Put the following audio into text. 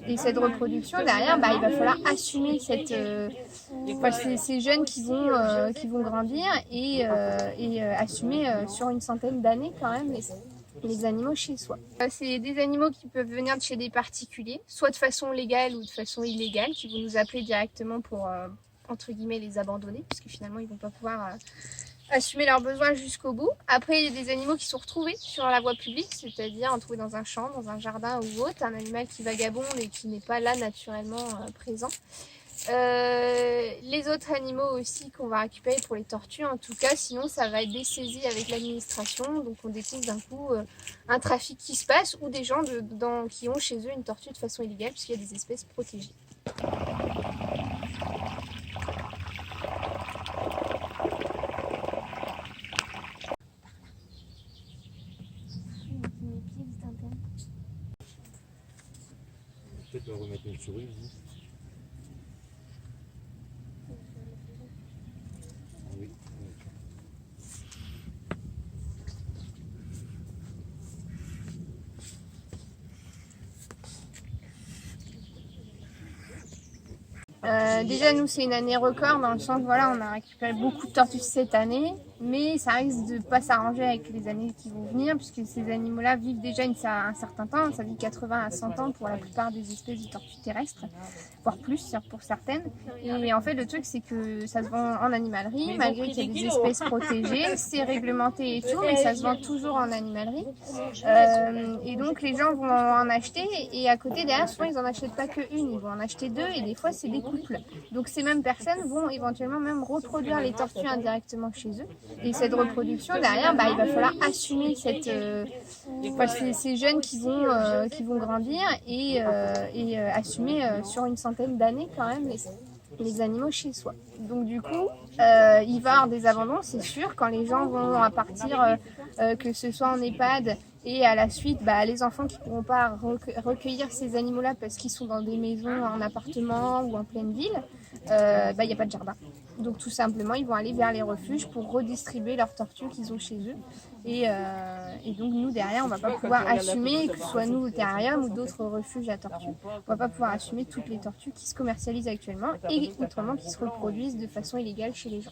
Et cette reproduction, derrière, il va falloir assumer ces jeunes qui vont grandir et assumer sur une centaine d'années quand même les animaux chez soi. C'est des animaux qui peuvent venir de chez des particuliers, soit de façon légale ou de façon illégale, qui vont nous appeler directement pour, entre guillemets, les abandonner, parce que finalement, ils ne vont pas pouvoir assumer leurs besoins jusqu'au bout. Après, il y a des animaux qui sont retrouvés sur la voie publique, c'est-à-dire retrouvés dans un champ, dans un jardin ou autre, un animal qui vagabonde et qui n'est pas là naturellement présent. Les autres animaux aussi qu'on va récupérer pour les tortues, en tout cas, sinon ça va être des saisies avec l'administration, donc on découvre d'un coup un trafic qui se passe ou des gens qui ont chez eux une tortue de façon illégale puisqu'il y a des espèces protégées. Peut-être me remettre une souris. Oui. Déjà nous c'est une année record dans le sens on a récupéré beaucoup de tortues cette année, mais ça risque de pas s'arranger avec les années qui vont venir puisque ces animaux là vivent déjà un certain temps, ça vit 80 à 100 ans pour la plupart des espèces de tortues terrestres, voire plus pour certaines. Et en fait le truc c'est que ça se vend en animalerie, malgré qu'il y a des espèces protégées, c'est réglementé et tout, mais ça se vend toujours en animalerie. Et donc les gens vont en acheter et à côté derrière souvent ils en achètent pas qu'une, ils vont en acheter deux et des fois c'est des couples. Donc ces mêmes personnes vont éventuellement même reproduire les tortues indirectement chez eux. Et cette reproduction derrière, il va falloir assumer ces jeunes qui vont grandir et assumer sur une centaine d'années quand même les animaux chez soi. Donc du coup, il va y avoir des abandons, c'est sûr, quand les gens vont à partir, que ce soit en EHPAD et à la suite, les enfants qui ne pourront pas recueillir ces animaux-là parce qu'ils sont dans des maisons, en appartement ou en pleine ville, il n'y a pas de jardin. Donc tout simplement, ils vont aller vers les refuges pour redistribuer leurs tortues qu'ils ont chez eux. Et donc nous, derrière, on ne va pas pouvoir assumer, que ce soit nous au terrarium ou d'autres refuges à tortues, on ne va pas pouvoir assumer toutes les tortues qui se commercialisent actuellement et autrement qui se reproduisent de façon illégale chez les gens.